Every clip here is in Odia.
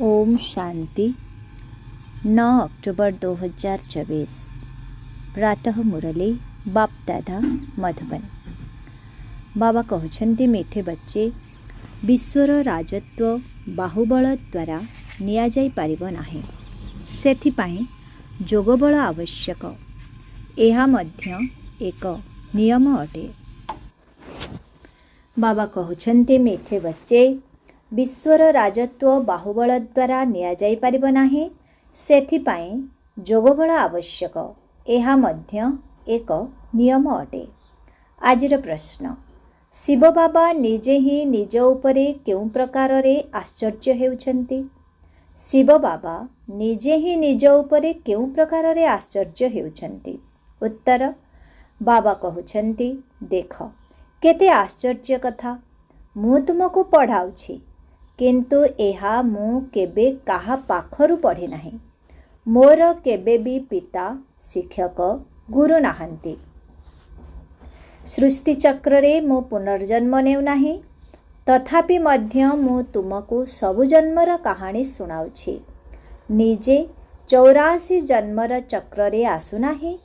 ओम शांति 9 अक्टूबर 2024 प्रातः मुरली बाप दादा मधुबन। बाबा कहते मीठे बच्चे विश्वर राजत्व बाहुबल द्वारा निया जाई पारिबो नाही, सेथिपाई जोगबल आवश्यक। एहा मध्य एक नियम अटे। बाबा कहते मीठे बच्चे विश्वर राजत्व बाहुबल द्वारा निया जाई पारिबो नाही, सेथिपाई जोगबल आवश्यक। एहा मध्य एक नियम अटे। आजिर प्रश्न, शिव बाबा निजे ही निज उपरे केउं प्रकाररे आश्चर्य हेउछन्ति? शिव बाबा निजे ही निज उपरे केउं प्रकाररे आश्चर्य हेउछन्ति? उत्तर, बाबा कहउछन्ति, देख केते आश्चर्य कथा। मु तुमको पढ़ाउछि, किंतु एहा मु केबे काहा पाखरु पढ़े नाही। मोर केबे भी पिता शिक्षक गुरु नाहंती। सृष्टि चक्ररे मु पुनर्जन्म नेउ नाही, तथापि मध्य मु तुमको सबु जन्मर कहानी सुनाउछि। निजे 84 जन्मर चक्ररे आसु नाही,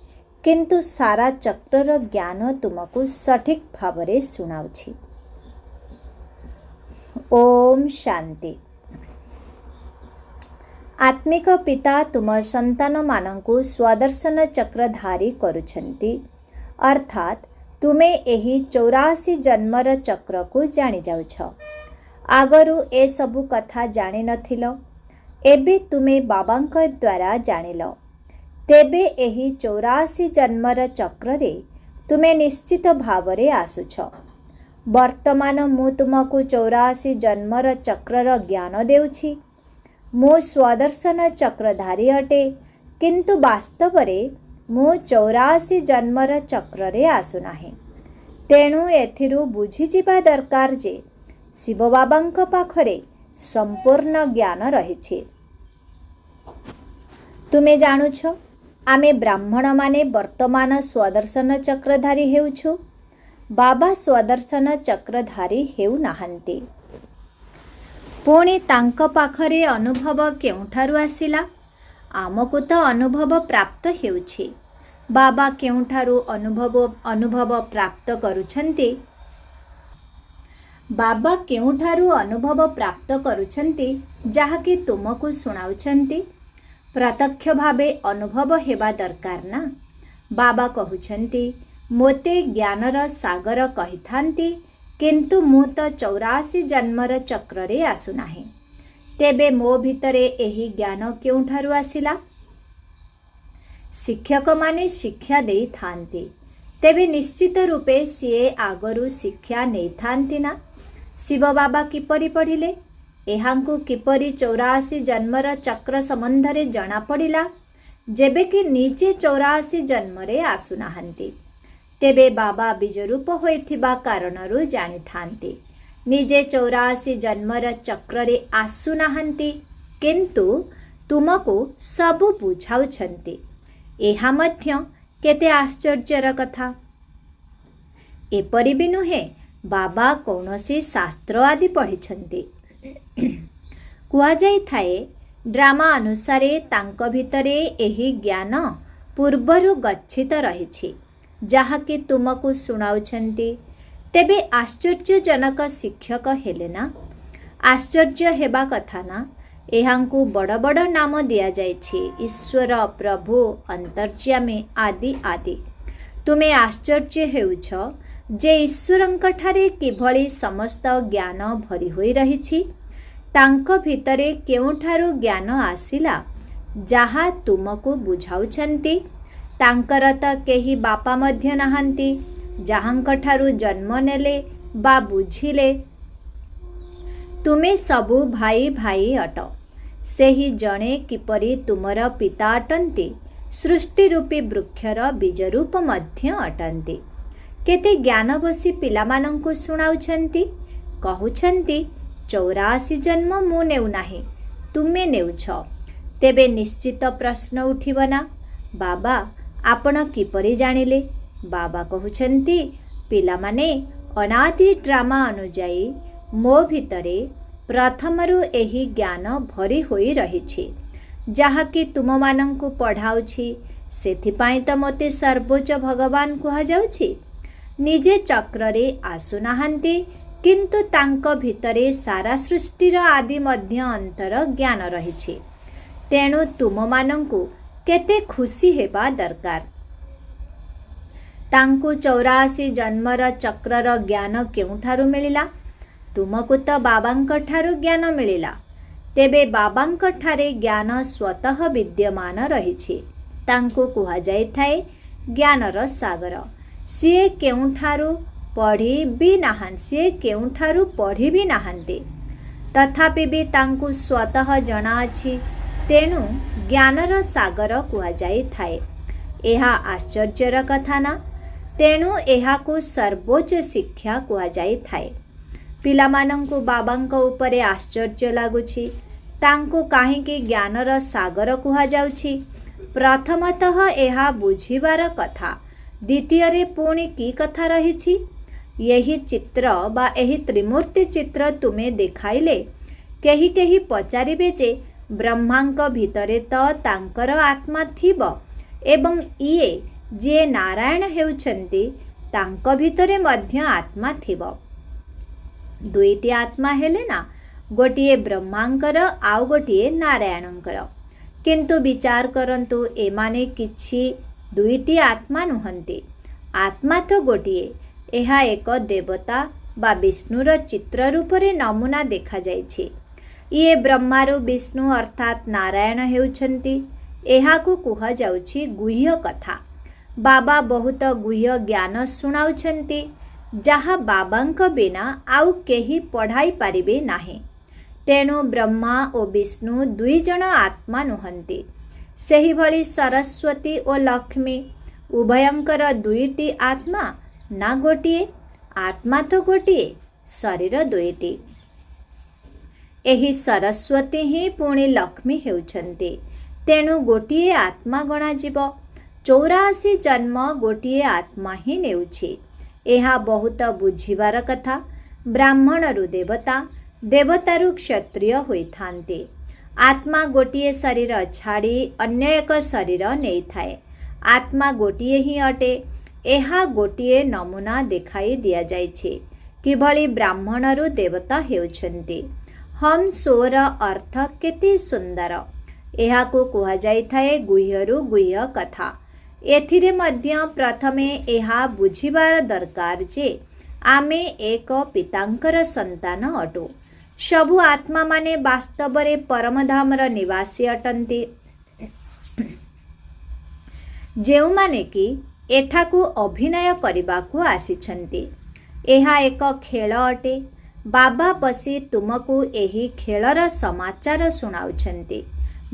किंतु सारा चक्रर ज्ञान तुमको सठिक भावरे सुनाउछि। ओम शांति। आत्मिक पिता तुम संतान मानंकु स्वदर्शन चक्रधारी करुछन्ति, अर्थात तुमे एही 84 जन्मर चक्र को जानि जाउछ। आगरु ए सबु कथा जानि नथिलो, एबे तुमे बाबांक द्वारा जानिलो। तेबे एही 84 जन्मर चक्ररे तुमे निश्चित भावरे आसुछ। वर्तमान मु तुमको 84 जन्मर चक्रर ज्ञान देउछि। मु स्वदर्शन चक्रधारी अटे, किंतु वास्तवरे मु 84 जन्मर चक्ररे आसु नाही। तेणु एथिरु बुझी जिबा दरकार जे शिव बाबांक पाखरे संपूर्ण ज्ञान रहिछि। तुमे जानुछ, आमे ब्राह्मण माने वर्तमान स्वदर्शन चक्रधारी हेउछु। बाबा स्वदर्शन चक्रधारी हेउ नाहंती। पुणी तांक पाखरे अनुभव केउठारु आसिला? आमको तो अनुभव प्राप्त हेउछि। बाबा केउठारु अनुभव प्राप्त करुछन्ति? बाबा केउठारु अनुभव प्राप्त करुछन्ति जाहाकि तुमको सुनाउछन्ति? प्रत्यक्ष भावे अनुभव हेबा दरकार ना। बाबा कहउछन्ति, मोते ज्ञानर सागर कहिथांती, किंतु मु तो 84 जन्मर चक्ररे आसु नाही। तेबे मो भितरे एही ज्ञान केउठारु आसिला? शिक्षक माने शिक्षा देई थांती, तेबे निश्चित रूपे सिए आगरु शिक्षा नै थांती ना। शिव बाबा किपरि पढ़िले? एहांकु किपरि 84 जन्मर चक्र संबंधरे जଣା पड़िला, जेबे कि निजे 84 जन्मरे आसु नाहंती। तेबे बाबा बीजरूप होइथिबा कारणरु जानि थांती। निजे 84 जन्मर चक्ररे आसु नाहंती, किंतु तुमको सबु बुझाउछन्ति। एहा मध्य केते आश्चर्यर कथा। एपरि भी नुहे बाबा कौनसी शास्त्र आदि पढ़िछन्ति। कुआ जाई थाए, ड्रामा अनुसारे तांक भितरे एही ज्ञान पूर्वरु गच्छित रहिछि, जाहाकि तुमको सुनाउछन्ति। तेबे आश्चर्यजनक शिक्षक हेले ना? आश्चर्य हेबा कथा ना। एहांकु बड़ बड़ नाम दिया जाइछि, ईश्वर, प्रभु, अंतर्यामी आदि आदि। तुमे आश्चर्य हेउछ जे ईश्वरंक ठारे किभଳି समस्त ज्ञान भरी होई रहिछि। तांक भितरे केउठारु ज्ञान आसिला जाहा तुमको बुझाउछन्ति? तांकर त केही बापा मध्य नाहंती, जाहांक ठारु जन्म नेले बा बुझिले। तुमे सबु भाई भाई अट। सेही जणे किपरि तुमर पिता अटंती, सृष्टि रूपी वृक्षर बीजरूप मध्य अटंती। केते ज्ञान बसी पिलामानंकु सुनाउछन्ति? कहउछन्ति 84 जन्म मु नेउ नाही, तुमे नेउछ। तेबे निश्चित प्रश्न उठिब ना, बाबा आपण किपरि जानिले? बाबा कहउछन्ति, पिलामाने अनादि ड्रामा अनुजाई मो भितरे ପ୍ରଥମରୁ ଏହି ଜ୍ଞାନ ଭରି ହୋଇ ରହିଛି, ଯାହାକି ତୁମମାନଙ୍କୁ ପଢ଼ାଉଛି। ସେଥିପାଇଁ ତ ମୋତେ ସର୍ବୋଚ୍ଚ ଭଗବାନ କୁହାଯାଉଛି। ନିଜେ ଚକ୍ରରେ ଆସୁନାହାନ୍ତି, କିନ୍ତୁ ତାଙ୍କ ଭିତରେ ସାରା ସୃଷ୍ଟିର ଆଦି ମଧ୍ୟ ଅନ୍ତର ଜ୍ଞାନ ରହିଛି। ତେଣୁ ତୁମମାନଙ୍କୁ କେତେ ଖୁସି ହେବା ଦରକାର। ତାଙ୍କୁ 84 ଜନ୍ମର ଚକ୍ରର ଜ୍ଞାନ କେଉଁଠାରୁ ମିଳିଲା? ତୁମକୁ ତ ବାବାଙ୍କ ଠାରୁ ଜ୍ଞାନ ମିଳିଲା। ତେବେ ବାବାଙ୍କ ଠାରେ ଜ୍ଞାନ ସ୍ୱତଃ ବିଦ୍ୟମାନ ରହିଛି। ତାଙ୍କୁ କୁହାଯାଇଥାଏ ଜ୍ଞାନର ସାଗର। ସିଏ କେଉଁଠାରୁ ପଢ଼ି ବି ନାହାନ୍ତି, ତଥାପି ବି ତାଙ୍କୁ ସ୍ୱତଃ ଜଣାଅଛି। ତେଣୁ ଜ୍ଞାନର ସାଗର କୁହାଯାଇଥାଏ। ଏହା ଆଶ୍ଚର୍ଯ୍ୟର କଥା ନା? ତେଣୁ ଏହାକୁ ସର୍ବୋଚ୍ଚ ଶିକ୍ଷା କୁହାଯାଇଥାଏ। ପିଲାମାନଙ୍କୁ ବାବାଙ୍କ ଉପରେ ଆଶ୍ଚର୍ଯ୍ୟ ଲାଗୁଛି। ତାଙ୍କୁ କାହିଁକି ଜ୍ଞାନର ସାଗର କୁହାଯାଉଛି? ପ୍ରଥମତଃ ଏହା ବୁଝିବାର କଥା। ଦ୍ୱିତୀୟରେ ପୁଣି କି କଥା ରହିଛି? ଏହି ଚିତ୍ର ବା ଏହି ତ୍ରିମୂର୍ତ୍ତି ଚିତ୍ର ତୁମେ ଦେଖାଇଲେ କେହି କେହି ପଚାରିବେ ଯେ ବ୍ରହ୍ମାଙ୍କ ଭିତରେ ତ ତାଙ୍କର ଆତ୍ମା ଥିବ ଏବଂ ଇଏ ଯିଏ ନାରାୟଣ ହେଉଛନ୍ତି ତାଙ୍କ ଭିତରେ ମଧ୍ୟ ଆତ୍ମା ଥିବ। ଦୁଇଟି ଆତ୍ମା ହେଲେ ନା, ଗୋଟିଏ ବ୍ରହ୍ମାଙ୍କର ଆଉ ଗୋଟିଏ ନାରାୟଣଙ୍କର। କିନ୍ତୁ ବିଚାର କରନ୍ତୁ, ଏମାନେ କିଛି ଦୁଇଟି ଆତ୍ମା ନୁହନ୍ତି। ଆତ୍ମା ତ ଗୋଟିଏ। ଏହା ଏକ ଦେବତା ବା ବିଷ୍ଣୁର ଚିତ୍ର ରୂପରେ ନମୁନା ଦେଖାଯାଇଛି। ଇଏ ବ୍ରହ୍ମାରୁ ବିଷ୍ଣୁ ଅର୍ଥାତ୍ ନାରାୟଣ ହେଉଛନ୍ତି। ଏହାକୁ କୁହାଯାଉଛି ଗୁହ୍ୟ କଥା। ବାବା ବହୁତ ଗୁହ୍ୟ ଜ୍ଞାନ ଶୁଣାଉଛନ୍ତି, ଯାହା ବାବାଙ୍କ ବିନା ଆଉ କେହି ପଢ଼ାଇ ପାରିବେ ନାହିଁ। ତେଣୁ ବ୍ରହ୍ମା ଓ ବିଷ୍ଣୁ ଦୁଇ ଜଣ ଆତ୍ମା ନୁହନ୍ତି। ସେହିଭଳି ସରସ୍ୱତୀ ଓ ଲକ୍ଷ୍ମୀ ଉଭୟଙ୍କର ଦୁଇଟି ଆତ୍ମା ନା ଗୋଟିଏ? ଆତ୍ମା ତ ଗୋଟିଏ, ଶରୀର ଦୁଇଟି। ଏହି ସରସ୍ୱତୀ ହିଁ ପୁଣି ଲକ୍ଷ୍ମୀ ହେଉଛନ୍ତି। ତେଣୁ ଗୋଟିଏ ଆତ୍ମା ଗଣାଯିବ। 84 ଜନ୍ମ ଗୋଟିଏ ଆତ୍ମା ହିଁ ନେଉଛି। ଏହା ବହୁତ ବୁଝିବାର କଥା। ବ୍ରାହ୍ମଣରୁ ଦେବତା, ଦେବତାରୁ କ୍ଷତ୍ରିୟ ହୋଇଥାନ୍ତି। ଆତ୍ମା ଗୋଟିଏ ଶରୀର ଛାଡ଼ି ଅନ୍ୟ ଏକ ଶରୀର ନେଇଥାଏ। ଆତ୍ମା ଗୋଟିଏ ହିଁ ଅଟେ। ଏହା ଗୋଟିଏ ନମୁନା ଦେଖାଇ ଦିଆଯାଇଛି, କିଭଳି ବ୍ରାହ୍ମଣରୁ ଦେବତା ହେଉଛନ୍ତି। ହମ୍ ସୋର ଅର୍ଥ କେତେ ସୁନ୍ଦର। ଏହାକୁ କୁହାଯାଇଥାଏ ଗୁହ୍ୟରୁ ଗୁହ୍ୟ କଥା। ଏଥିରେ ମଧ୍ୟ ପ୍ରଥମେ ଏହା ବୁଝିବାର ଦରକାର ଯେ ଆମେ ଏକ ପିତାଙ୍କର ସନ୍ତାନ ଅଟୁ। ସବୁ ଆତ୍ମାମାନେ ବାସ୍ତବରେ ପରମଧାମର ନିବାସୀ ଅଟନ୍ତି, ଯେଉଁମାନେ କି ଏଠାକୁ ଅଭିନୟ କରିବାକୁ ଆସିଛନ୍ତି। ଏହା ଏକ ଖେଳ ଅଟେ। ବାବା ବସି ତୁମକୁ ଏହି ଖେଳର ସମାଚାର ଶୁଣାଉଛନ୍ତି।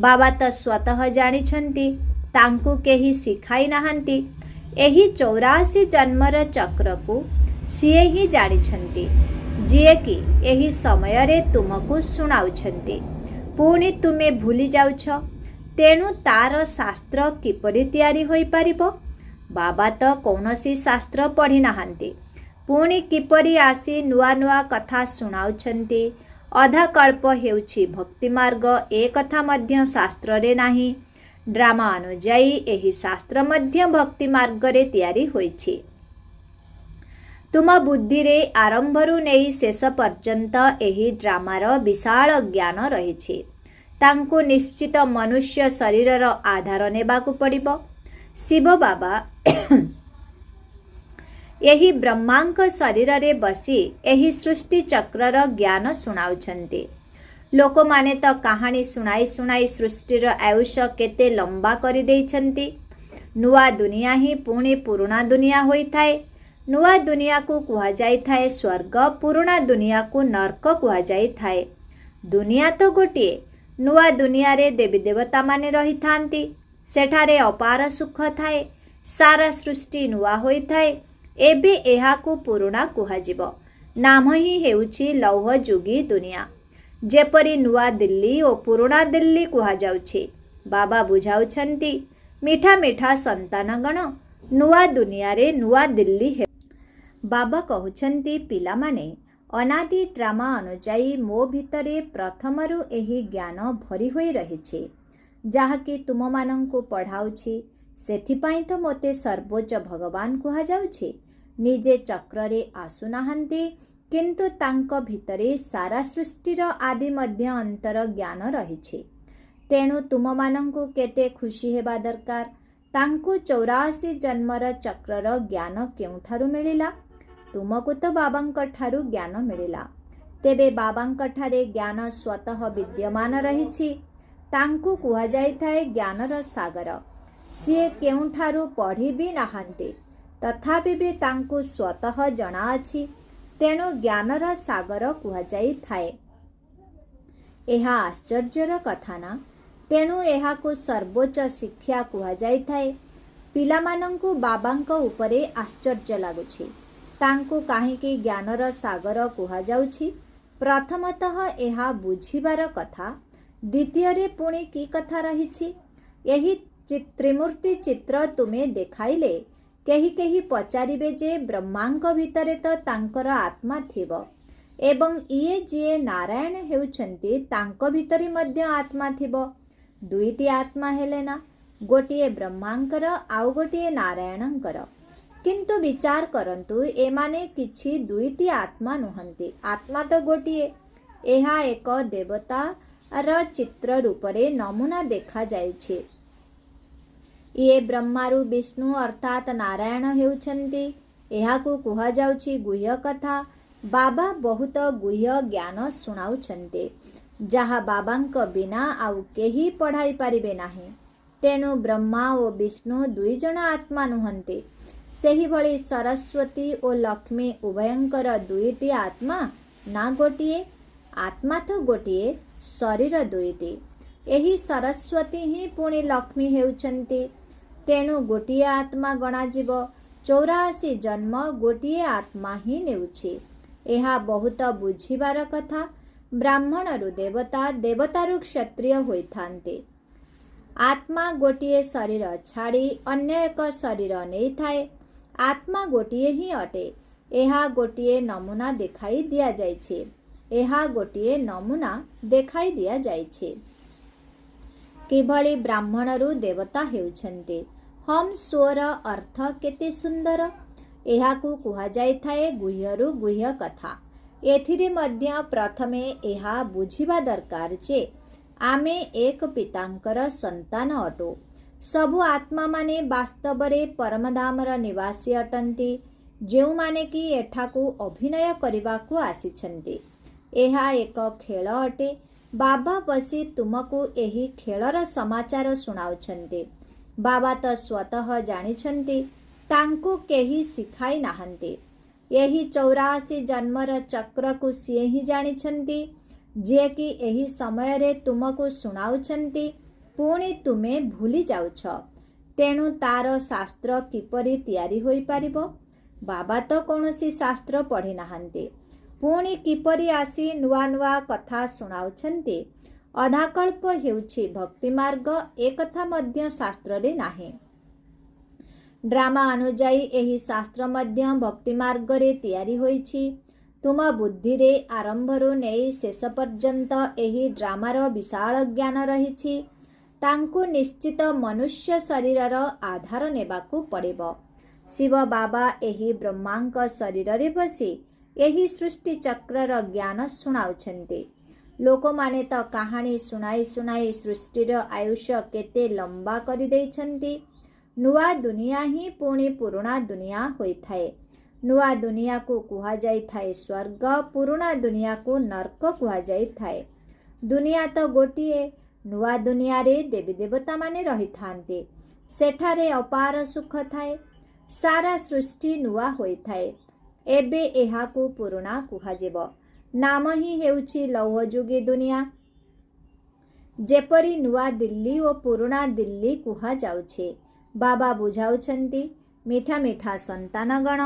ବାବା ତ ସ୍ୱତଃ ଜାଣିଛନ୍ତି, ତାଙ୍କୁ କେହି ଶିଖାଇ ନାହାନ୍ତି। ଏହି 84 ଜନ୍ମର ଚକ୍ରକୁ ସିଏ ହିଁ ଜାଣିଛନ୍ତି, ଯିଏକି ଏହି ସମୟରେ ତୁମକୁ ଶୁଣାଉଛନ୍ତି। ପୁଣି ତୁମେ ଭୁଲି ଯାଉଛ। ତେଣୁ ତାର ଶାସ୍ତ୍ର କିପରି ତିଆରି ହୋଇପାରିବ? ବାବା ତ କୌଣସି ଶାସ୍ତ୍ର ପଢ଼ି ନାହାନ୍ତି। ପୁଣି କିପରି ଆସି ନୂଆ ନୂଆ କଥା ଶୁଣାଉଛନ୍ତି? ଅଧାକଳ୍ପ ହେଉଛି ଭକ୍ତିମାର୍ଗ, ଏ କଥା ମଧ୍ୟ ଶାସ୍ତ୍ରରେ ନାହିଁ। ଡ୍ରାମା ଅନୁଯାୟୀ ଏହି ଶାସ୍ତ୍ର ମଧ୍ୟ ଭକ୍ତି ମାର୍ଗରେ ତିଆରି ହୋଇଛି। ତୁମ ବୁଦ୍ଧିରେ ଆରମ୍ଭରୁ ନେଇ ଶେଷ ପର୍ଯ୍ୟନ୍ତ ଏହି ଡ୍ରାମାର ବିଶାଳ ଜ୍ଞାନ ରହିଛି। ତାଙ୍କୁ ନିଶ୍ଚିତ ମନୁଷ୍ୟ ଶରୀରର ଆଧାର ନେବାକୁ ପଡ଼ିବ। ଶିବ ବାବା ଏହି ବ୍ରହ୍ମାଙ୍କ ଶରୀରରେ ବସି ଏହି ସୃଷ୍ଟି ଚକ୍ରର ଜ୍ଞାନ ଶୁଣାଉଛନ୍ତି। ଲୋକମାନେ ତ କାହାଣୀ ଶୁଣାଇ ଶୁଣାଇ ସୃଷ୍ଟିର ଆୟୁଷ କେତେ ଲମ୍ବା କରିଦେଇଛନ୍ତି। ନୂଆ ଦୁନିଆ ହିଁ ପୁଣି ପୁରୁଣା ଦୁନିଆ ହୋଇଥାଏ। ନୂଆ ଦୁନିଆକୁ କୁହାଯାଇଥାଏ ସ୍ୱର୍ଗ, ପୁରୁଣା ଦୁନିଆକୁ ନର୍କ କୁହାଯାଇଥାଏ। ଦୁନିଆ ତ ଗୋଟିଏ। ନୂଆ ଦୁନିଆରେ ଦେବୀ ଦେବତାମାନେ ରହିଥାନ୍ତି। ସେଠାରେ ଅପାର ସୁଖ ଥାଏ। ସାରା ସୃଷ୍ଟି ନୂଆ ହୋଇଥାଏ। ଏବେ ଏହାକୁ ପୁରୁଣା କୁହାଯିବ। ନାମ ହିଁ ହେଉଛି ଲୌହ ଯୁଗୀ ଦୁନିଆ। ଯେପରି ନୂଆ ଦିଲ୍ଲୀ ଓ ପୁରୁଣା ଦିଲ୍ଲୀ କୁହାଯାଉଛି। ବାବା ବୁଝାଉଛନ୍ତି, ମିଠା ମିଠା ସନ୍ତାନଗଣ, ନୂଆ ଦୁନିଆରେ ନୂଆ ଦିଲ୍ଲୀ ହେବ। ବାବା କହୁଛନ୍ତି, ପିଲାମାନେ ଅନାଦି ଡ୍ରାମା ଅନୁଯାୟୀ ମୋ ଭିତରେ ପ୍ରଥମରୁ ଏହି ଜ୍ଞାନ ଭରି ହୋଇ ରହିଛି, ଯାହାକି ତୁମମାନଙ୍କୁ ପଢ଼ାଉଛି। ସେଥିପାଇଁ ତ ମୋତେ ସର୍ବୋଚ୍ଚ ଭଗବାନ କୁହାଯାଉଛି। ନିଜେ ଚକ୍ରରେ ଆସୁନାହାନ୍ତି, କିନ୍ତୁ ତାଙ୍କ ଭିତରେ ସାରା ସୃଷ୍ଟିର ଆଦି ମଧ୍ୟ ଅନ୍ତର ଜ୍ଞାନ ରହିଛି। ତେଣୁ ତୁମମାନଙ୍କୁ କେତେ ଖୁସି ହେବା ଦରକାର। ତାଙ୍କୁ 84 ଜନ୍ମର ଚକ୍ରର ଜ୍ଞାନ କେଉଁଠାରୁ ମିଳିଲା? ତୁମକୁ ତ ବାବାଙ୍କ ଠାରୁ ଜ୍ଞାନ ମିଳିଲା। ତେବେ ବାବାଙ୍କଠାରେ ଜ୍ଞାନ ସ୍ୱତଃ ବିଦ୍ୟମାନ ରହିଛି। ତାଙ୍କୁ କୁହାଯାଇଥାଏ ଜ୍ଞାନର ସାଗର। ସିଏ କେଉଁଠାରୁ ପଢ଼ି ବି ନାହାନ୍ତି, ତଥାପି ବି ତାଙ୍କୁ ସ୍ୱତଃ ଜଣାଅଛି। ତେଣୁ ଜ୍ଞାନର ସାଗର କୁହାଯାଇଥାଏ। ଏହା ଆଶ୍ଚର୍ଯ୍ୟର କଥା ନା? ତେଣୁ ଏହାକୁ ସର୍ବୋଚ୍ଚ ଶିକ୍ଷା କୁହାଯାଇଥାଏ। ପିଲାମାନଙ୍କୁ ବାବାଙ୍କ ଉପରେ ଆଶ୍ଚର୍ଯ୍ୟ ଲାଗୁଛି। ତାଙ୍କୁ କାହିଁକି ଜ୍ଞାନର ସାଗର କୁହାଯାଉଛି? ପ୍ରଥମତଃ ଏହା ବୁଝିବାର କଥା। ଦ୍ୱିତୀୟରେ ପୁଣି କି କଥା ରହିଛି? ଏହି ତ୍ରିମୂର୍ତ୍ତି ଚିତ୍ର ତୁମେ ଦେଖାଇଲେ କେହି କେହି ପଚାରିବେ ଯେ ବ୍ରହ୍ମାଙ୍କ ଭିତରେ ତ ତାଙ୍କର ଆତ୍ମା ଥିବ, ଏବଂ ଇଏ ଯିଏ ନାରାୟଣ ହେଉଛନ୍ତି ତାଙ୍କ ଭିତରେ ମଧ୍ୟ ଆତ୍ମା ଥିବ। ଦୁଇଟି ଆତ୍ମା ହେଲେ ନା? ଗୋଟିଏ ବ୍ରହ୍ମାଙ୍କର ଆଉ ଗୋଟିଏ ନାରାୟଣଙ୍କର। କିନ୍ତୁ ବିଚାର କରନ୍ତୁ, ଏମାନେ କିଛି ଦୁଇଟି ଆତ୍ମା ନୁହନ୍ତି। ଆତ୍ମା ତ ଗୋଟିଏ। ଏହା ଏକ ଦେବତାର ଚିତ୍ର ରୂପରେ ନମୁନା ଦେଖାଯାଉଛି। ଇଏ ବ୍ରହ୍ମାରୁ ବିଷ୍ଣୁ ଅର୍ଥାତ୍ ନାରାୟଣ ହେଉଛନ୍ତି। ଏହାକୁ କୁହାଯାଉଛି ଗୁହ୍ୟ କଥା। ବାବା ବହୁତ ଗୁହ୍ୟ ଜ୍ଞାନ ଶୁଣାଉଛନ୍ତି, ଯାହା ବାବାଙ୍କ ବିନା ଆଉ କେହି ପଢ଼ାଇ ପାରିବେ ନାହିଁ। ତେଣୁ ବ୍ରହ୍ମା ଓ ବିଷ୍ଣୁ ଦୁଇଜଣ ଆତ୍ମା ନୁହନ୍ତି। ସେହିଭଳି ସରସ୍ୱତୀ ଓ ଲକ୍ଷ୍ମୀ ଉଭୟଙ୍କର ଦୁଇଟି ଆତ୍ମା ନା ଗୋଟିଏ? ଆତ୍ମା ତ ଗୋଟିଏ, ଶରୀର ଦୁଇଟି। ଏହି ସରସ୍ୱତୀ ହିଁ ପୁଣି ଲକ୍ଷ୍ମୀ ହେଉଛନ୍ତି। ତେଣୁ ଗୋଟିଏ ଆତ୍ମା ଗଣାଯିବ। 84 ଜନ୍ମ ଗୋଟିଏ ଆତ୍ମା ହିଁ ନେଉଛି। ଏହା ବହୁତ ବୁଝିବାର କଥା। ବ୍ରାହ୍ମଣରୁ ଦେବତା, ଦେବତାରୁ କ୍ଷତ୍ରିୟ ହୋଇଥାନ୍ତି। ଆତ୍ମା ଗୋଟିଏ ଶରୀର ଛାଡ଼ି ଅନ୍ୟ ଏକ ଶରୀର ନେଇଥାଏ। ଆତ୍ମା ଗୋଟିଏ ହିଁ ଅଟେ। ଏହା ଗୋଟିଏ ନମୁନା ଦେଖାଇ ଦିଆଯାଇଛି। ଏହା ଗୋଟିଏ ନମୁନା ଦେଖାଇ ଦିଆଯାଇଛି। କିଭଳି ବ୍ରାହ୍ମଣରୁ ଦେବତା ହେଉଛନ୍ତି। ହମ୍ ସ୍ୱର ଅର୍ଥ କେତେ ସୁନ୍ଦର। ଏହାକୁ କୁହାଯାଇଥାଏ ଗୁହ୍ୟରୁ ଗୁହ୍ୟ କଥା। ଏଥିରେ ମଧ୍ୟ ପ୍ରଥମେ ଏହା ବୁଝିବା ଦରକାର ଯେ ଆମେ ଏକ ପିତାଙ୍କର ସନ୍ତାନ ଅଟୁ। ସବୁ ଆତ୍ମାମାନେ ବାସ୍ତବରେ ପରମଧାମର ନିବାସୀ ଅଟନ୍ତି, ଯେଉଁମାନେ କି ଏଠାକୁ ଅଭିନୟ କରିବାକୁ ଆସିଛନ୍ତି। ଏହା ଏକ ଖେଳ ଅଟେ। ବାବା ବସି ତୁମକୁ ଏହି ଖେଳର ସମାଚାର ଶୁଣାଉଛନ୍ତି। ବାବା ତ ସ୍ୱତଃ ଜାଣିଛନ୍ତି। ତାଙ୍କୁ କେହି ଶିଖାଇ ନାହାନ୍ତି। ଏହି 84 ଜନ୍ମର ଚକ୍ରକୁ ସିଏ ହିଁ ଜାଣିଛନ୍ତି, ଯିଏକି ଏହି ସମୟରେ ତୁମକୁ ଶୁଣାଉଛନ୍ତି। ପୁଣି ତୁମେ ଭୁଲି ଯାଉଛ। ତେଣୁ ତାର ଶାସ୍ତ୍ର କିପରି ତିଆରି ହୋଇପାରିବ? ବାବା ତ କୌଣସି ଶାସ୍ତ୍ର ପଢ଼ି ନାହାନ୍ତି। ପୁଣି କିପରି ଆସି ନୂଆ ନୂଆ କଥା ଶୁଣାଉଛନ୍ତି? ଅଧାକଳ୍ପ ହେଉଛି ଭକ୍ତିମାର୍ଗ, ଏକଥା ମଧ୍ୟ ଶାସ୍ତ୍ରରେ ନାହିଁ। ଡ୍ରାମା ଅନୁଯାୟୀ ଏହି ଶାସ୍ତ୍ର ମଧ୍ୟ ଭକ୍ତିମାର୍ଗରେ ତିଆରି ହୋଇଛି। ତୁମ ବୁଦ୍ଧିରେ ଆରମ୍ଭରୁ ନେଇ ଶେଷ ପର୍ଯ୍ୟନ୍ତ ଏହି ଡ୍ରାମାର ବିଶାଳ ଜ୍ଞାନ ରହିଛି। ତାଙ୍କୁ ନିଶ୍ଚିତ ମନୁଷ୍ୟ ଶରୀରର ଆଧାର ନେବାକୁ ପଡ଼ିବ। ଶିବ ବାବା ଏହି ବ୍ରହ୍ମାଙ୍କ ଶରୀରରେ ବସି ଏହି ସୃଷ୍ଟି ଚକ୍ରର ଜ୍ଞାନ ଶୁଣାଉଛନ୍ତି। ଲୋକମାନେ ତ କାହାଣୀ ଶୁଣାଇ ଶୁଣାଇ ସୃଷ୍ଟିର ଆୟୁଷ କେତେ ଲମ୍ବା କରିଦେଇଛନ୍ତି। ନୂଆ ଦୁନିଆ ହିଁ ପୁଣି ପୁରୁଣା ଦୁନିଆ ହୋଇଥାଏ। ନୂଆ ଦୁନିଆକୁ କୁହାଯାଇଥାଏ ସ୍ୱର୍ଗ, ପୁରୁଣା ଦୁନିଆକୁ ନର୍କ କୁହାଯାଇଥାଏ। ଦୁନିଆ ତ ଗୋଟିଏ। ନୂଆ ଦୁନିଆରେ ଦେବୀ ଦେବତାମାନେ ରହିଥାନ୍ତି। ସେଠାରେ ଅପାର ସୁଖ ଥାଏ। ସାରା ସୃଷ୍ଟି ନୂଆ ହୋଇଥାଏ। ଏବେ ଏହାକୁ ପୁରୁଣା କୁହାଯିବ। ନାମ ହିଁ ହେଉଛି ଲୌହଯୁଗୀ ଦୁନିଆ। ଯେପରି ନୂଆ ଦିଲ୍ଲୀ ଓ ପୁରୁଣା ଦିଲ୍ଲୀ କୁହାଯାଉଛି। ବାବା ବୁଝାଉଛନ୍ତି, ମିଠା ମିଠା ସନ୍ତାନଗଣ,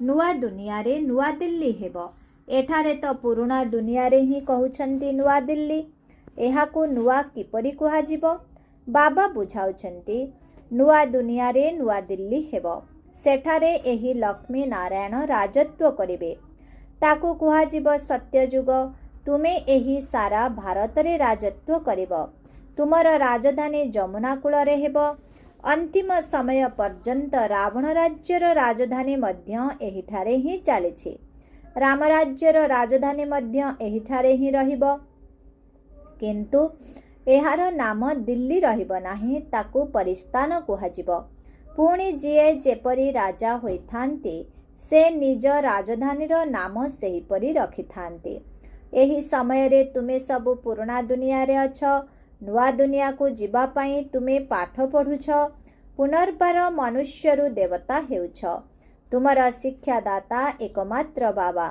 ନୂଆ ଦୁନିଆରେ ନୂଆ ଦିଲ୍ଲୀ ହେବ। ଏଠାରେ ତ ପୁରୁଣା ଦୁନିଆରେ ହିଁ କହୁଛନ୍ତି ନୂଆ ଦିଲ୍ଲୀ। ଏହାକୁ ନୂଆ କିପରି କୁହାଯିବ? ବାବା ବୁଝାଉଛନ୍ତି, ନୂଆ ଦୁନିଆରେ ନୂଆ ଦିଲ୍ଲୀ ହେବ। ସେଠାରେ ଏହି ଲକ୍ଷ୍ମୀ ନାରାୟଣ ରାଜତ୍ୱ କରିବେ। ତାକୁ କୁହାଯିବ ସତ୍ୟଯୁଗ। ତୁମେ ଏହି ସାରା ଭାରତରେ ରାଜତ୍ୱ କରିବ। ତୁମର ରାଜଧାନୀ ଯମୁନା କୂଳରେ ହେବ। ଅନ୍ତିମ ସମୟ ପର୍ଯ୍ୟନ୍ତ ରାବଣ ରାଜ୍ୟର ରାଜଧାନୀ ମଧ୍ୟ ଏହିଠାରେ ହିଁ ଚାଲିଛି। ରାମ ରାଜ୍ୟର ରାଜଧାନୀ ମଧ୍ୟ ଏହିଠାରେ ହିଁ ରହିବ। କିନ୍ତୁ ଏହାର ନାମ ଦିଲ୍ଲୀ ରହିବ ନାହିଁ, ତାକୁ ପରିସ୍ଥାନ କୁହାଯିବ। ପୁଣି ଯିଏ ଯେପରି ରାଜା ହୋଇଥାନ୍ତି ସେ ନିଜ ରାଜଧାନୀର ନାମ ସେହିପରି ରଖିଥାନ୍ତି। ଏହି ସମୟରେ ତୁମେ ସବୁ ପୁରୁଣା ଦୁନିଆରେ ଅଛ। ନୂଆ ଦୁନିଆକୁ ଯିବା ପାଇଁ ତୁମେ ପାଠ ପଢ଼ୁଛ। ପୁନର୍ବାର ମନୁଷ୍ୟରୁ ଦେବତା ହେଉଛ। ତୁମର ଶିକ୍ଷାଦାତା ଏକମାତ୍ର ବାବା।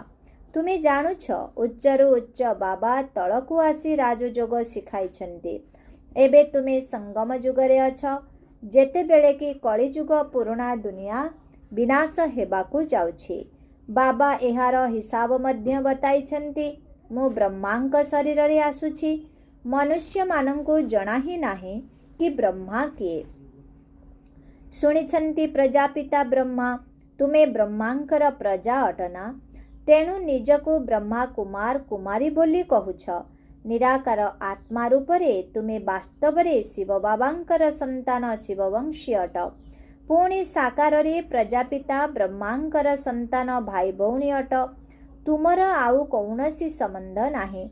ତୁମେ ଜାଣୁଛ ଉଚ୍ଚରୁ ଉଚ୍ଚ ବାବା ତଳକୁ ଆସି ରାଜଯୋଗ ଶିଖାଇଛନ୍ତି। ଏବେ ତୁମେ ସଙ୍ଗମ ଯୁଗରେ ଅଛ, ଯେତେବେଳେ କି କଳିଯୁଗ ପୁରୁଣା ଦୁନିଆ ବିନାଶ ହେବାକୁ ଯାଉଛି। ବାବା ଏହାର ହିସାବ ମଧ୍ୟ ବତାଇଛନ୍ତି। ମୁଁ ବ୍ରହ୍ମାଙ୍କ ଶରୀରରେ ଆସୁଛି। ମନୁଷ୍ୟମାନଙ୍କୁ ଜଣା ହିଁ ନାହିଁ କି ବ୍ରହ୍ମା କିଏ। ଶୁଣିଛନ୍ତି ପ୍ରଜାପିତା ବ୍ରହ୍ମା। ତୁମେ ବ୍ରହ୍ମାଙ୍କର ପ୍ରଜା ଅଟନା। ତେଣୁ ନିଜକୁ ବ୍ରହ୍ମା କୁମାର କୁମାରୀ ବୋଲି କହୁଛ। ନିରାକାର ଆତ୍ମା ରୂପରେ ତୁମେ ବାସ୍ତବରେ ଶିବ ବାବାଙ୍କର ସନ୍ତାନ ଶିବବଂଶୀ ଅଟ। ପୁଣି ସାକାରରେ ପ୍ରଜାପିତା ବ୍ରହ୍ମାଙ୍କର ସନ୍ତାନ ଭାଇ ଭଉଣୀ ଅଟ। ତୁମର ଆଉ କୌଣସି ସମ୍ବନ୍ଧ ନାହିଁ।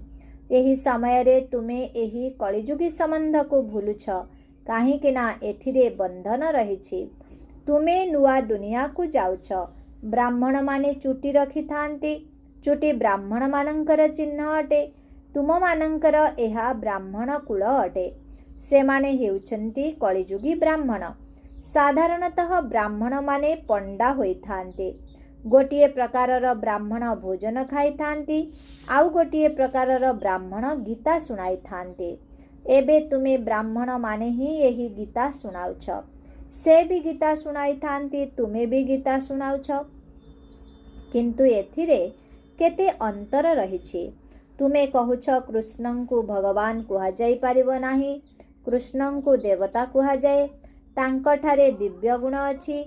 ଏହି ସମୟରେ ତୁମେ ଏହି କଳିଯୁଗୀ ସମ୍ବନ୍ଧକୁ ଭୁଲୁଛ, କାହିଁକି ନା ଏଥିରେ ବନ୍ଧନ ରହିଛି। ତୁମେ ନୂଆ ଦୁନିଆକୁ ଯାଉଛ। ବ୍ରାହ୍ମଣମାନେ ଚୁଟି ରଖିଥାନ୍ତି। ଚୁଟି ବ୍ରାହ୍ମଣମାନଙ୍କର ଚିହ୍ନ ଅଟେ। ତୁମମାନଙ୍କର ଏହା ବ୍ରାହ୍ମଣ କୁଳ ଅଟେ। ସେମାନେ ହେଉଛନ୍ତି କଳିଯୁଗୀ ବ୍ରାହ୍ମଣ। ସାଧାରଣତଃ ବ୍ରାହ୍ମଣମାନେ ପଣ୍ଡା ହୋଇଥାନ୍ତି। ଗୋଟିଏ ପ୍ରକାରର ବ୍ରାହ୍ମଣ ଭୋଜନ ଖାଇଥାନ୍ତି, ଆଉ ଗୋଟିଏ ପ୍ରକାରର ବ୍ରାହ୍ମଣ ଗୀତା ଶୁଣାଇଥାନ୍ତି। ଏବେ ତୁମେ ବ୍ରାହ୍ମଣମାନେ ହିଁ ଏହି ଗୀତା ଶୁଣାଉଛ। ସେ ବି ଗୀତା ଶୁଣାଇଥାନ୍ତି, ତୁମେ ବି ଗୀତା ଶୁଣାଉଛ। କିନ୍ତୁ ଏଥିରେ କେତେ ଅନ୍ତର ରହିଛି। ତୁମେ କହୁଛ କୃଷ୍ଣଙ୍କୁ ଭଗବାନ କୁହାଯାଇପାରିବ ନାହିଁ। କୃଷ୍ଣଙ୍କୁ ଦେବତା କୁହାଯାଏ। ତାଙ୍କଠାରେ ଦିବ୍ୟ ଗୁଣ ଅଛି।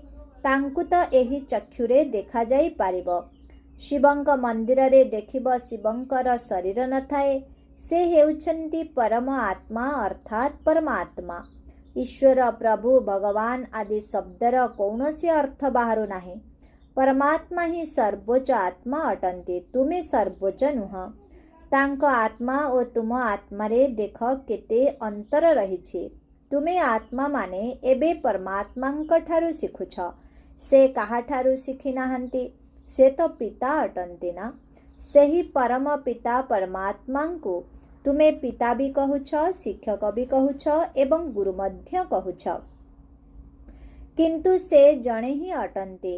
ତାଙ୍କୁ ତ ଏହି ଚକ୍ଷୁରେ ଦେଖାଯାଇପାରିବ। ଶିବଙ୍କ ମନ୍ଦିରରେ ଦେଖିବ ଶିବଙ୍କର ଶରୀର ନଥାଏ। ସେ ହେଉଛନ୍ତି ପରମ ଆତ୍ମା ଅର୍ଥାତ୍ ପରମାତ୍ମା। ଈଶ୍ୱର, ପ୍ରଭୁ, ଭଗବାନ ଆଦି ଶବ୍ଦର କୌଣସି ଅର୍ଥ ବାହାରୁ ନାହିଁ। ପରମାତ୍ମା ହିଁ ସର୍ବୋଚ୍ଚ ଆତ୍ମା ଅଟନ୍ତି। ତୁମେ ସର୍ବୋଚ୍ଚ ନୁହଁ। ତାଙ୍କ ଆତ୍ମା ଓ ତୁମ ଆତ୍ମାରେ ଦେଖ କେତେ ଅନ୍ତର ରହିଛି। ତୁମେ ଆତ୍ମାମାନେ ଏବେ ପରମାତ୍ମାଙ୍କ ଠାରୁ ଶିଖୁଛ। ସେ କାହାଠାରୁ ଶିଖି ନାହାନ୍ତି। ସେ ତ ପିତା ଅଟନ୍ତି ନା। ସେହି ପରମ ପିତା ପରମାତ୍ମାଙ୍କୁ ତୁମେ ପିତା ବି କହୁଛ, ଶିକ୍ଷକ ବି କହୁଛ ଏବଂ ଗୁରୁ ମଧ୍ୟ କହୁଛ। କିନ୍ତୁ ସେ ଜଣେ ହିଁ ଅଟନ୍ତି।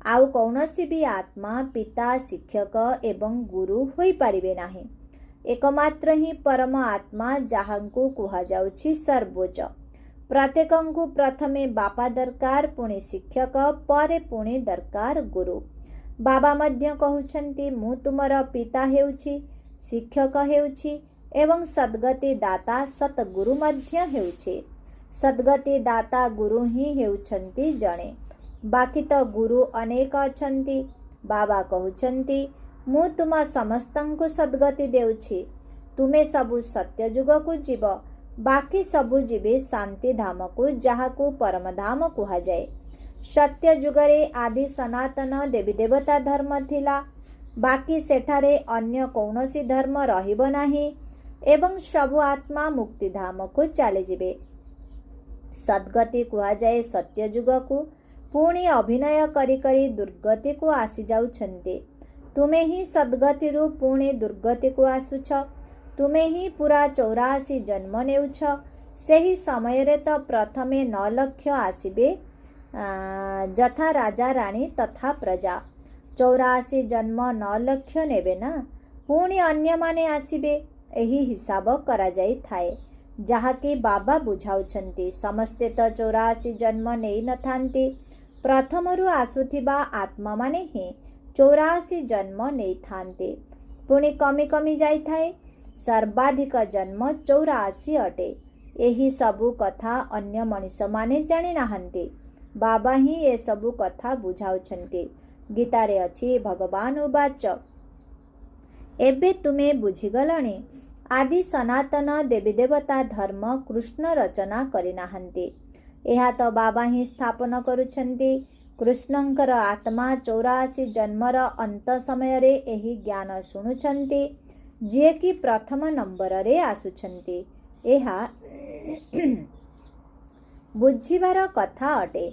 ଆଉ କୌଣସି ବି ଆତ୍ମା ପିତା, ଶିକ୍ଷକ ଏବଂ ଗୁରୁ ହୋଇପାରିବେ ନାହିଁ। ଏକମାତ୍ର ହିଁ ପରମ ଆତ୍ମା, ଯାହାଙ୍କୁ କୁହାଯାଉଛି ସର୍ବୋଚ୍ଚ। ପ୍ରତ୍ୟେକଙ୍କୁ ପ୍ରଥମେ ବାପା ଦରକାର, ପୁଣି ଶିକ୍ଷକ, ପରେ ପୁଣି ଦରକାର ଗୁରୁ। ବାବା ମଧ୍ୟ କହୁଛନ୍ତି ମୁଁ ତୁମର ପିତା ହେଉଛି, ଶିକ୍ଷକ ହେଉଛି ଏବଂ ସଦ୍ଗତି ଦାତା ସତଗୁରୁ ମଧ୍ୟ ହେଉଛି। ସଦ୍ଗତି ଦାତା ଗୁରୁ ହିଁ ହେଉଛନ୍ତି ଜଣେ। ବାକି ତ ଗୁରୁ ଅନେକ ଅଛନ୍ତି। ବାବା କହୁଛନ୍ତି ମୁଁ ତୁମ ସମସ୍ତଙ୍କୁ ସଦ୍ଗତି ଦେଉଛି। ତୁମେ ସବୁ ସତ୍ୟଯୁଗକୁ ଯିବ। ବାକି ସବୁ ଯିବେ ଶାନ୍ତିଧାମକୁ, ଯାହାକୁ ପରମଧାମ କୁହାଯାଏ। ସତ୍ୟଯୁଗରେ ଆଦି ସନାତନ ଦେବୀ ଦେବତା ଧର୍ମ ଥିଲା। ବାକି ସେଠାରେ ଅନ୍ୟ କୌଣସି ଧର୍ମ ରହିବ ନାହିଁ ଏବଂ ସବୁ ଆତ୍ମା ମୁକ୍ତିଧାମକୁ ଚାଲିଯିବେ। ସଦ୍ଗତି କୁହାଯାଏ ସତ୍ୟଯୁଗକୁ। ପୁଣି ଅଭିନୟ କରି କରି ଦୁର୍ଗତିକୁ ଆସିଯାଉଛନ୍ତି। ତୁମେ ହିଁ ସଦ୍ଗତିରୁ ପୁଣି ଦୁର୍ଗତିକୁ ଆସୁଛ। ତୁମେ ହିଁ ପୁରା 84 ଜନ୍ମ ନେଉଛ। ସେହି ସମୟରେ ତ ପ୍ରଥମେ 9 ଲକ୍ଷ ଆସିବେ, ଯଥା ରାଜା ରାଣୀ ତଥା ପ୍ରଜା। 84 ଜନ୍ମ 9 ଲକ୍ଷ ନେବେ ନା। ପୁଣି ଅନ୍ୟମାନେ ଆସିବେ। ଏହି ହିସାବ କରାଯାଇଥାଏ, ଯାହାକି ବାବା ବୁଝାଉଛନ୍ତି। ସମସ୍ତେ ତ 84 ଜନ୍ମ ନେଇନଥାନ୍ତି। ପ୍ରଥମରୁ ଆସୁଥିବା ଆତ୍ମାମାନେ ହିଁ 84 ଜନ୍ମ ନେଇଥାନ୍ତି। ପୁଣି କମି କମି ଯାଇଥାଏ। ସର୍ବାଧିକ ଜନ୍ମ 84 ଅଟେ। ଏହି ସବୁ କଥା ଅନ୍ୟ ମଣିଷମାନେ ଜାଣିନାହାନ୍ତି। ବାବା ହିଁ ଏସବୁ କଥା ବୁଝାଉଛନ୍ତି। ଗୀତାରେ ଅଛି ଭଗବାନ ଉବାଚ एबे तुमे बुझिगलଣି आदि सनातन देवी देवता धर्म कृष्ण रचना करिनाहांती। एहा तो बाबा ही स्थापन करुछंती। कृष्णंकर आत्मा 84 जन्मर अंत समय रे एही ज्ञान शुणुछंती, जे कि प्रथम नंबर रे आसुछंती। एहा बुझिबार कथा अटे।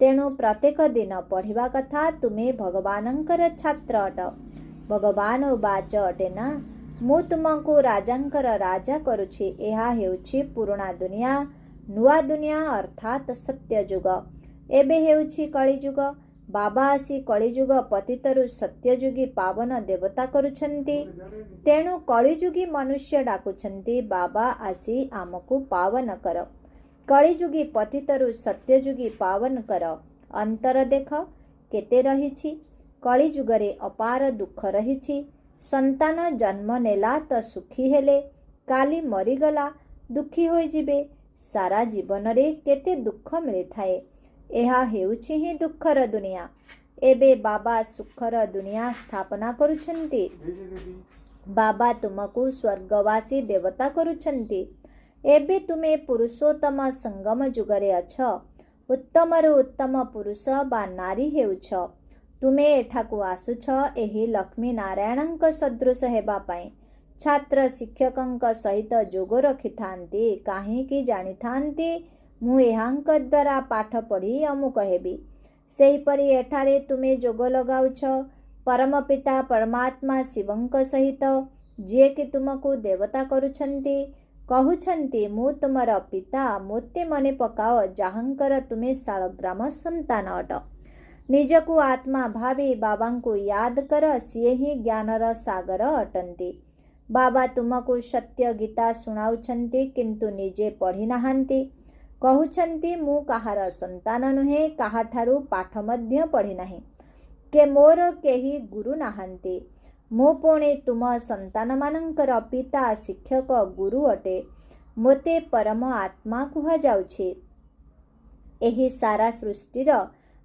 तेणु प्रत्येक दिन पढ़िबा कथा। तुमे भगवानंकर छात्र अट। भगवान उवाच अटे ना, मु तुमको राजांकर राजा करुछि। एहा हेउछि पुराणा दुनिया, नुआ दुनिया अर्थात सत्य जुग। एबे हेउछि कलिजुग। बाबा आसी कलिजुग पतितरु सत्यजुगी पावन देवता करुछंती। तेणु कलिजुगी मनुष्य डाकुछंती, बाबा आसी आमको पावन कर। कलिजुगी पतितरु सत्यजुगी पावन कर। अंतर देख केते रहिछि। कलिजुगरे अपार दुख रहिछि। संतान जन्म नेला तो सुखी हेले, काली मरीगला दुखी होई जिबे। सारा जीवन रे केते दुख मिले थाए। एहा हेउछि ही दुखर दुनिया। एबे बाबा सुखर दुनिया स्थापना करुछंती। बाबा तुमको स्वर्गवासी देवता करुछंती। एबे तुमे पुरुषोत्तम संगम जुगरे अछ। उत्तमरु उत्तम पुरुष बा नारी हेउछ। तुमे एठाकु आसुछ एही लक्ष्मी नारायणंक सदृश हेबा पाई। छात्र शिक्षकंक सहित जोग रखिथांती, काहींकि जानिथांती मु एहांक द्वारा पाठ पढ़ी अमुक हेबी। सेहीपरि एठारे तुमे जोग लगाउछ परम पिता परमात्मा शिवंक सहित, जे कि तुमको देवता करुछंती। कहुछंती मु तुमर पिता, मोते मने पकाओ, जाहंकर तुमे शालग्राम संतान अट। निजकु आत्मा भावी बाबांको याद कर, सिए ही ज्ञानर सागर अटंती। बाबा तुमको सत्य गीता शुणाउछंती, किंतु निजे पढ़ी नाहांती। कहुछंती मु काहार संतान नुहे, काहाठारु पाठ मध्य पढ़ी नाही, के मोर केही गुरु नाहांती। मु पुणे तुम संतान मानंकर पिता शिक्षक गुरु अटे। मोते परम आत्मा कुहा जाउछि। एही सारा सृष्टिर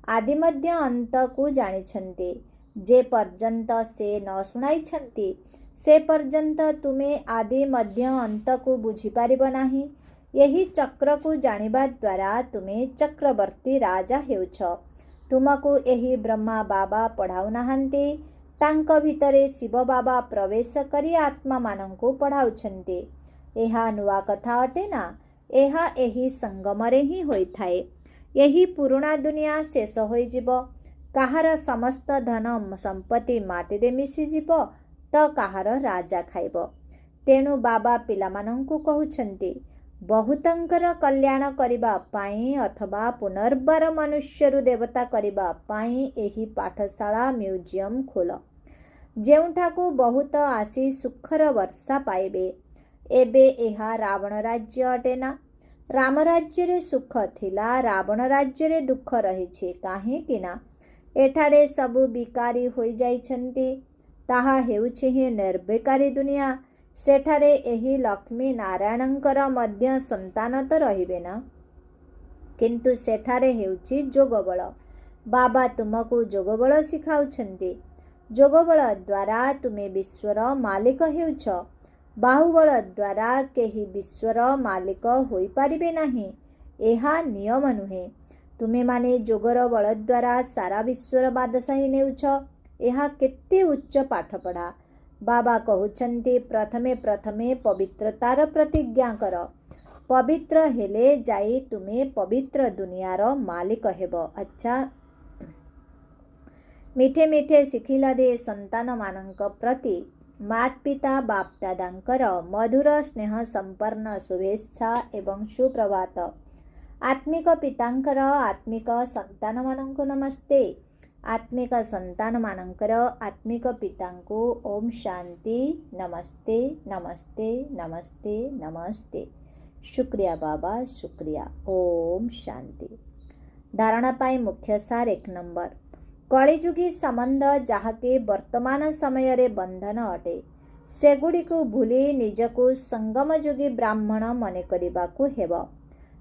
आदि मध्य अंत को जानिछंती। जे पर्यंत से न शुणाइछंती, से पर्यंत तुमे आदि मध्य अंत को बुझी पारिब नाही। यही चक्र को जानिबा द्वारा तुमे चक्रवर्ती राजा हेउछ। तुमको एही ब्रह्मा बाबा पढ़ाउ नाहांती। तांक भितरे शिव बाबा प्रवेश करी आत्मा मानंको पढ़ाउछंती। एहा नुआ कथा अटे ना। एहा एही संगमरे ही होई थाए। यही पुराणा दुनिया शेष होई जिवो। काहार समस्त धन संपत्ति माटी रे मिसी जिवो, तो काहार राजा खाइबो। तेणु बाबा पिलामानंकु कहुछंती, बहुतंकर कल्याण करिबा पाई अथवा पुनर्बार मनुष्यरु देवता करिबा पाई एही पाठशाला म्यूजियम खोल, जेउठाकु बहुत आसी सुखर वर्षा पाइबे। एबे एहा रावण राज्य अटे ना। राम राज्य रे सुख थिला, रावण राज्य रे दुख रहिछि। काहेकि ना एठारे सबु बिकारी होई जाइछंती। ताहा हेउछि ही निर्विकारी दुनिया। सेठारे एही लक्ष्मी नारायणंकर मध्य संतान तो रहिबे ना, किंतु सेठारे हेउछि जोगबल। बाबा तुमको जोगबल शिखाउछंती। जोगबल द्वारा तुमे विश्वर मालिक हेउछ। बाहुबल द्वारा केही विश्वर मालिक होई पारिबे नाही। एहा नियम नुहे। तुमे माने जोगर बल द्वारा सारा विश्वर बादशाही नेउछ। एहा केते उच्च पाठ पढ़ा। बाबा कहुछंती, प्रथमे प्रथमे पवित्रतार प्रतिज्ञा कर। पवित्र हेले जाई तुमे पवित्र दुनियार मालिक हेब। अच्छा, मिठे मिठे शिखिला दे संतान मानंक प्रति मात पिता बाप दादांकर मधुर स्नेह संपन्न शुभेच्छा एवं सुप्रभात। आत्मिक पितांकर आत्मिक संतान मानंक नमस्ते। आत्मिक संतान मानंकर आत्मिक पितांको ओम शांति। नमस्ते नमस्ते नमस्ते नमस्ते। शुक्रिया बाबा, शुक्रिया। ओम शांति। धारणा पाई मुख्य सार 1 नंबर। कलिजुगी संबंध जहाँके वर्तमान समय रे बंधन अटे, सेगुड़ी को भूली निजको संगमयुगी ब्राह्मण मने करिबाकु हेब।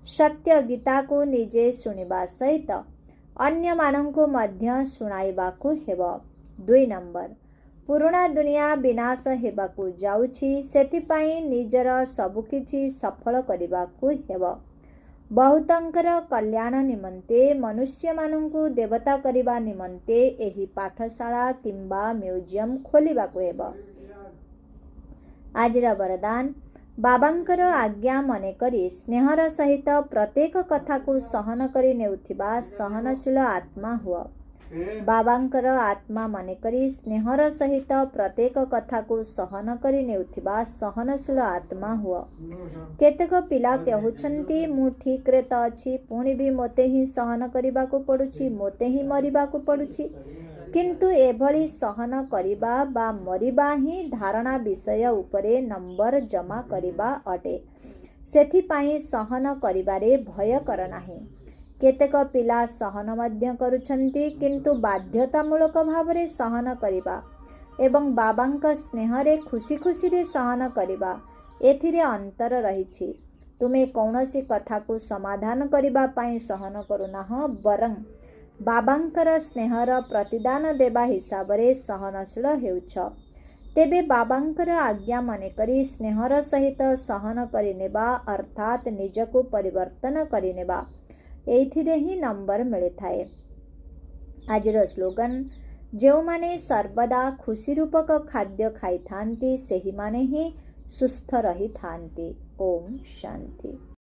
सत्य गीता को निजे सुनिबा सहित अन्य मानंको मध्य सुनाइबाकु हेब। 2 नंबर। ପୁରୁଣା ଦୁନିଆ ବିନାଶ ହେବାକୁ ଯାଉଛି, ସେଥିପାଇଁ ନିଜର ସବୁକିଛି ସଫଳ କରିବାକୁ ହେବ। ବହୁତଙ୍କର କଲ୍ୟାଣ ନିମନ୍ତେ ମନୁଷ୍ୟମାନଙ୍କୁ ଦେବତା କରିବା ନିମନ୍ତେ ଏହି ପାଠଶାଳା କିମ୍ବା ମ୍ୟୁଜିୟମ ଖୋଲିବାକୁ ହେବ। ଆଜିର ବରଦାନ, ବାବାଙ୍କର ଆଜ୍ଞା ମନେକରି ସ୍ନେହର ସହିତ ପ୍ରତ୍ୟେକ କଥାକୁ ସହନ କରି ନେଉଥିବା ସହନଶୀଳ ଆତ୍ମା ହୁଅ। ବାବାଙ୍କର ଆତ୍ମା ମନେକରି ସ୍ନେହର ସହିତ ପ୍ରତ୍ୟେକ କଥାକୁ ସହନ କରି ନେଉଥିବା ସହନଶୀଳ ଆତ୍ମା ହୁଅ। କେତେକ ପିଲା କହୁଛନ୍ତି, ମୁଁ ଠିକରେ ତ ଅଛି, ପୁଣି ବି ମୋତେ ହିଁ ସହନ କରିବାକୁ ପଡ଼ୁଛି, ମୋତେ ହିଁ ମରିବାକୁ ପଡ଼ୁଛି। କିନ୍ତୁ ଏଭଳି ସହନ କରିବା ବା ମରିବା ହିଁ ଧାରଣା ବିଷୟ ଉପରେ ନମ୍ବର ଜମା କରିବା ଅଟେ। ସେଥିପାଇଁ ସହନ କରିବାରେ ଭୟ କର ନାହିଁ। କେତେକ ପିଲା ସହନ ମଧ୍ୟ କରୁଛନ୍ତି, କିନ୍ତୁ ବାଧ୍ୟତାମୂଳକ ଭାବରେ ସହନ କରିବା ଏବଂ ବାବାଙ୍କ ସ୍ନେହରେ ଖୁସି ଖୁସିରେ ସହନ କରିବା, ଏଥିରେ ଅନ୍ତର ରହିଛି। ତୁମେ କୌଣସି କଥାକୁ ସମାଧାନ କରିବା ପାଇଁ ସହନ କରୁନାହଁ, ବରଂ ବାବାଙ୍କର ସ୍ନେହର ପ୍ରତିଦାନ ଦେବା ହିସାବରେ ସହନଶୀଳ ହେଉଛ। ତେବେ ବାବାଙ୍କର ଆଜ୍ଞା ମନେକରି ସ୍ନେହର ସହିତ ସହନ କରିନେବା ଅର୍ଥାତ୍ ନିଜକୁ ପରିବର୍ତ୍ତନ କରିନେବା, ଏଇଥିରେ ହିଁ ନମ୍ବର ମିଳିଥାଏ। ଆଜିର ସ୍ଲୋଗାନ, ଯେଉଁମାନେ ସର୍ବଦା ଖୁସି ରୂପକ ଖାଦ୍ୟ ଖାଇଥାନ୍ତି, ସେହିମାନେ ହିଁ ସୁସ୍ଥ ରହିଥାନ୍ତି। ଓମ୍ ଶାନ୍ତି।